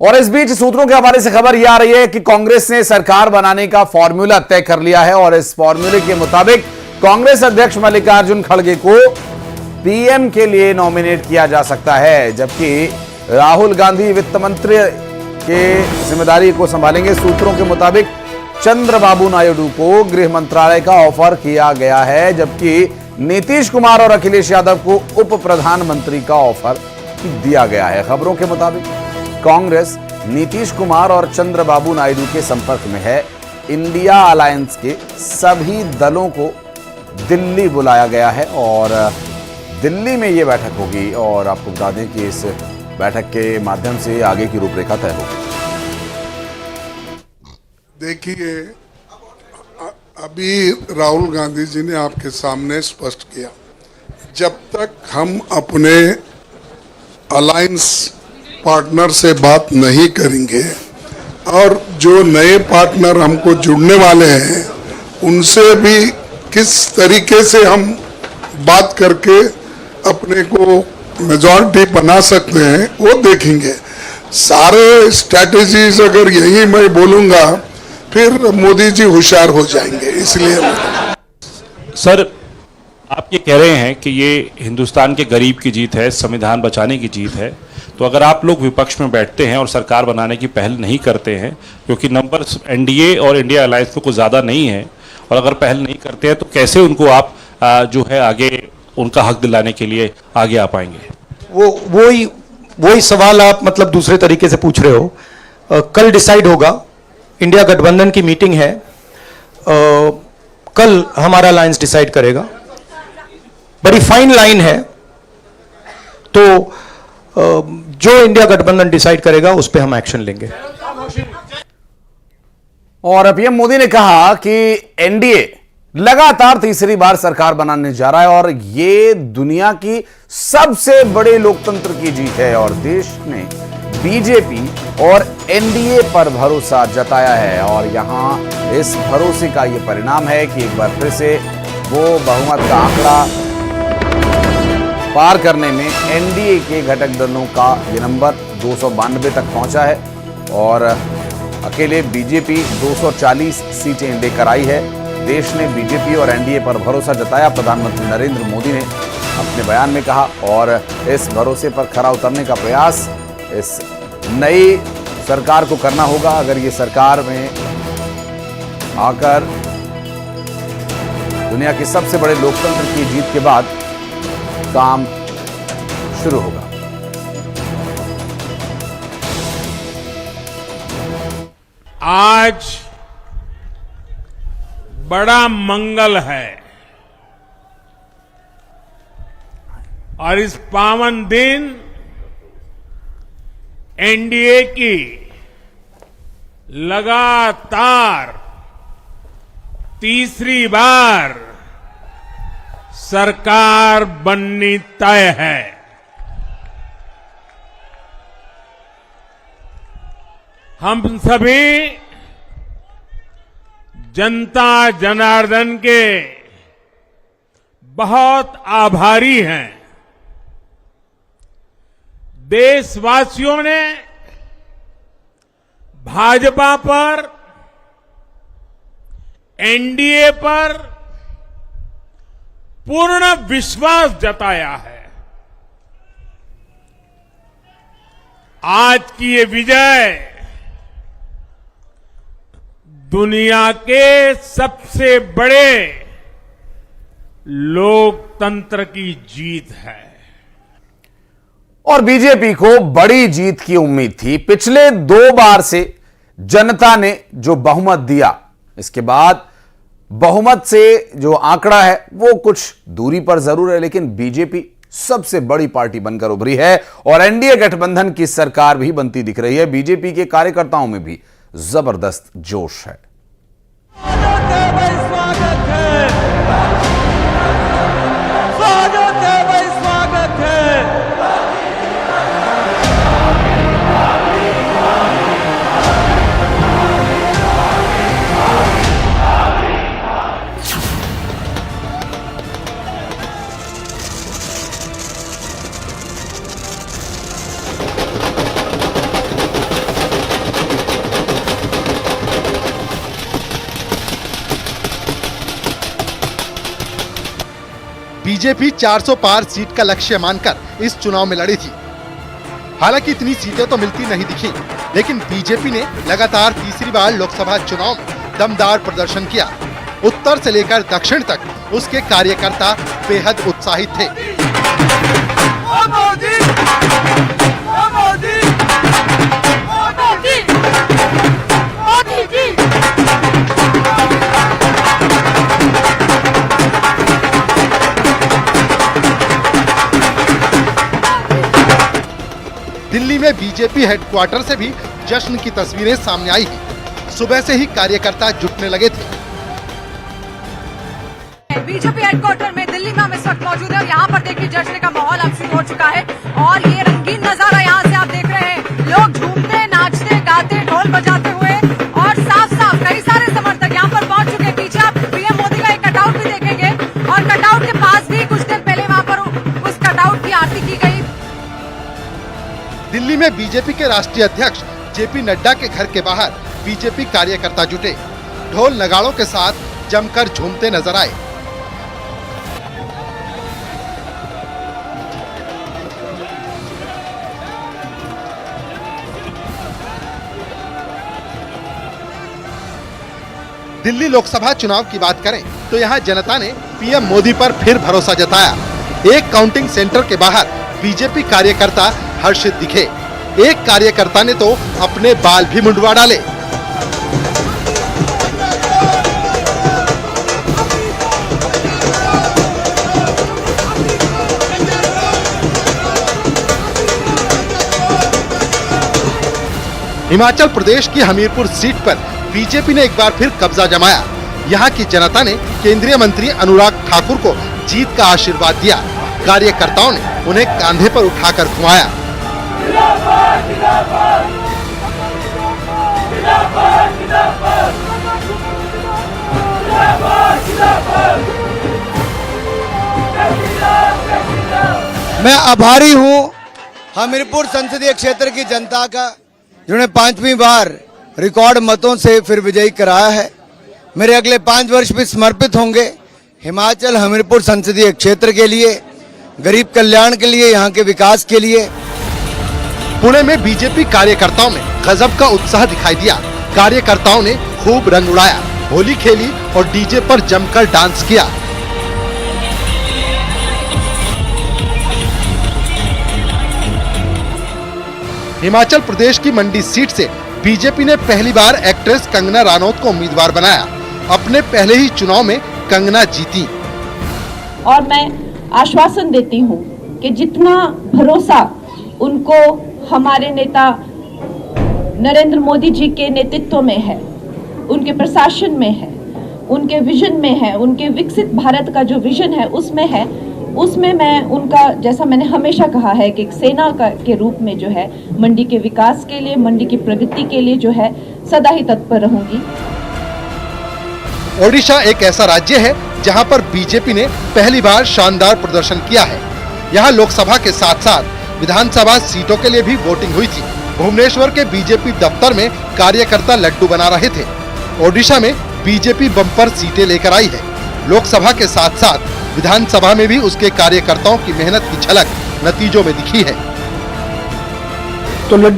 और इस बीच सूत्रों के हवाले से खबर यह आ रही है कि कांग्रेस ने सरकार बनाने का फॉर्मूला तय कर लिया है और इस फॉर्मूले के मुताबिक कांग्रेस अध्यक्ष मल्लिकार्जुन खड़गे को पीएम के लिए नॉमिनेट किया जा सकता है, जबकि राहुल गांधी वित्त मंत्री के जिम्मेदारी को संभालेंगे। सूत्रों के मुताबिक चंद्रबाबू नायडू को गृह मंत्रालय का ऑफर किया गया है, जबकि नीतीश कुमार और अखिलेश यादव को उप प्रधानमंत्री का ऑफर दिया गया है। खबरों के मुताबिक कांग्रेस नीतीश कुमार और चंद्रबाबू नायडू के संपर्क में है। इंडिया अलायंस के सभी दलों को दिल्ली बुलाया गया है और दिल्ली में यह बैठक होगी और आपको बता दें कि इस बैठक के माध्यम से आगे की रूपरेखा तय होगी। देखिए, अभी राहुल गांधी जी ने आपके सामने स्पष्ट किया, जब तक हम अपने अलायंस पार्टनर से बात नहीं करेंगे और जो नए पार्टनर हमको जुड़ने वाले हैं उनसे भी किस तरीके से हम बात करके अपने को मेजॉरिटी बना सकते हैं वो देखेंगे। सारे स्ट्रैटेजीज अगर यही मैं बोलूँगा फिर मोदी जी होशियार हो जाएंगे। इसलिए सर, आप ये कह रहे हैं कि ये हिंदुस्तान के गरीब की जीत है, संविधान बचाने की जीत है, तो अगर आप लोग विपक्ष में बैठते हैं और सरकार बनाने की पहल नहीं करते हैं, क्योंकि नंबर एनडीए और इंडिया अलायंस में कुछ ज़्यादा नहीं है, और अगर पहल नहीं करते हैं तो कैसे उनको आप जो है आगे उनका हक दिलाने के लिए आगे आ पाएंगे? वही सवाल आप मतलब दूसरे तरीके से पूछ रहे हो। कल डिसाइड होगा, इंडिया गठबंधन की मीटिंग है, कल हमारा अलायंस डिसाइड करेगा। बड़ी फाइन लाइन है, तो जो इंडिया गठबंधन डिसाइड करेगा उस पर हम एक्शन लेंगे। और पीएम मोदी ने कहा कि एनडीए लगातार तीसरी बार सरकार बनाने जा रहा है और ये दुनिया की सबसे बड़े लोकतंत्र की जीत है और देश ने बीजेपी और एनडीए पर भरोसा जताया है और यहां इस भरोसे का ये परिणाम है कि एक बार फिर से वो बहुमत का आंकड़ा पार करने में एनडीए के घटक दलों का ये नंबर 292 तक पहुंचा है और अकेले बीजेपी 240 सीटें लेकर आई है। देश ने बीजेपी और एनडीए पर भरोसा जताया, प्रधानमंत्री नरेंद्र मोदी ने अपने बयान में कहा, और इस भरोसे पर खरा उतरने का प्रयास इस नई सरकार को करना होगा। अगर ये सरकार में आकर दुनिया के सबसे बड़े लोकतंत्र की जीत के बाद काम शुरू होगा। आज बड़ा मंगल है और इस पावन दिन एनडीए की लगातार तीसरी बार सरकार बननी तय है। हम सभी जनता जनार्दन के बहुत आभारी हैं। देशवासियों ने भाजपा पर, एनडीए पर पूर्ण विश्वास जताया है। आज की ये विजय दुनिया के सबसे बड़े लोकतंत्र की जीत है और बीजेपी को बड़ी जीत की उम्मीद थी। पिछले 2 बार से जनता ने जो बहुमत दिया, इसके बाद बहुमत से जो आंकड़ा है वो कुछ दूरी पर जरूर है, लेकिन बीजेपी सबसे बड़ी पार्टी बनकर उभरी है और एनडीए गठबंधन की सरकार भी बनती दिख रही है। बीजेपी के कार्यकर्ताओं में भी जबरदस्त जोश है। बीजेपी 400 पार सीट का लक्ष्य मानकर इस चुनाव में लड़ी थी। हालांकि इतनी सीटें तो मिलती नहीं दिखी, लेकिन बीजेपी ने लगातार तीसरी बार लोकसभा चुनाव में दमदार प्रदर्शन किया। उत्तर से लेकर दक्षिण तक उसके कार्यकर्ता बेहद उत्साहित थे। दिल्ली में बीजेपी हेडक्वार्टर से भी जश्न की तस्वीरें सामने आई हैं। सुबह से ही कार्यकर्ता जुटने लगे थे। बीजेपी हेडक्वार्टर में दिल्ली में हम इस वक्त मौजूद है और यहाँ पर देखिए जश्न का माहौल अब शुरू हो चुका है और ये रंगीन नजारा यहाँ से आप देख रहे हैं। लोग झूमते, नाचते, गाते, ढोल बजाते हुए और साफ साफ कई सारे समर्थक यहाँ पर पहुंच चुके हैं। पीछे आप पीएम मोदी का एक कटआउट भी देखेंगे और कटआउट के पास भी कुछ देर पहले वहाँ पर उस कटआउट की आरती की गई। दिल्ली में बीजेपी के राष्ट्रीय अध्यक्ष जेपी नड्डा के घर के बाहर बीजेपी कार्यकर्ता जुटे, ढोल नगाड़ों के साथ जमकर झूमते नजर आए। दिल्ली लोकसभा चुनाव की बात करें तो यहां जनता ने पीएम मोदी पर फिर भरोसा जताया। एक काउंटिंग सेंटर के बाहर बीजेपी कार्यकर्ता हर्षित दिखे। एक कार्यकर्ता ने तो अपने बाल भी मुंडवा डाले। हिमाचल प्रदेश की हमीरपुर सीट पर बीजेपी ने एक बार फिर कब्जा जमाया। यहाँ की जनता ने केंद्रीय मंत्री अनुराग ठाकुर को जीत का आशीर्वाद दिया। कार्यकर्ताओं ने उन्हें कांधे पर उठाकर घुमाया। मैं आभारी हूँ हमीरपुर संसदीय क्षेत्र की जनता का, जिन्होंने 5वीं बार रिकॉर्ड मतों से फिर विजयी कराया है। मेरे अगले 5 वर्ष भी समर्पित होंगे हिमाचल हमीरपुर संसदीय क्षेत्र के लिए, गरीब कल्याण के लिए, यहाँ के विकास के लिए। पुणे में बीजेपी कार्यकर्ताओं में गजब का उत्साह दिखाई दिया। कार्यकर्ताओं ने खूब रंग उड़ाया, होली खेली और डीजे पर जमकर डांस किया। हिमाचल प्रदेश की मंडी सीट से बीजेपी ने पहली बार एक्ट्रेस कंगना रानौत को उम्मीदवार बनाया। अपने पहले ही चुनाव में कंगना जीती। और मैं आश्वासन देती हूँ कि जितना भरोसा उनको हमारे नेता नरेंद्र मोदी जी के नेतृत्व में है, उनके प्रशासन में है, उनके विजन में है, उनके विकसित भारत का जो विजन है उसमें मैं उनका, जैसा मैंने हमेशा कहा है कि एक सेना के रूप में जो है मंडी के विकास के लिए, मंडी की प्रगति के लिए जो है सदा ही तत्पर रहूंगी। ओडिशा एक ऐसा राज्य है जहां पर बीजेपी ने पहली बार शानदार प्रदर्शन किया है। यहां लोकसभा के साथ साथ विधानसभा सीटों के लिए भी वोटिंग हुई थी। भुवनेश्वर के बीजेपी दफ्तर में कार्यकर्ता लड्डू बना रहे थे। ओडिशा में बीजेपी बम्पर सीटें लेकर आई है। लोकसभा के साथ साथ विधानसभा में भी उसके कार्यकर्ताओं की मेहनत की झलक नतीजों में दिखी है। तो लड्डू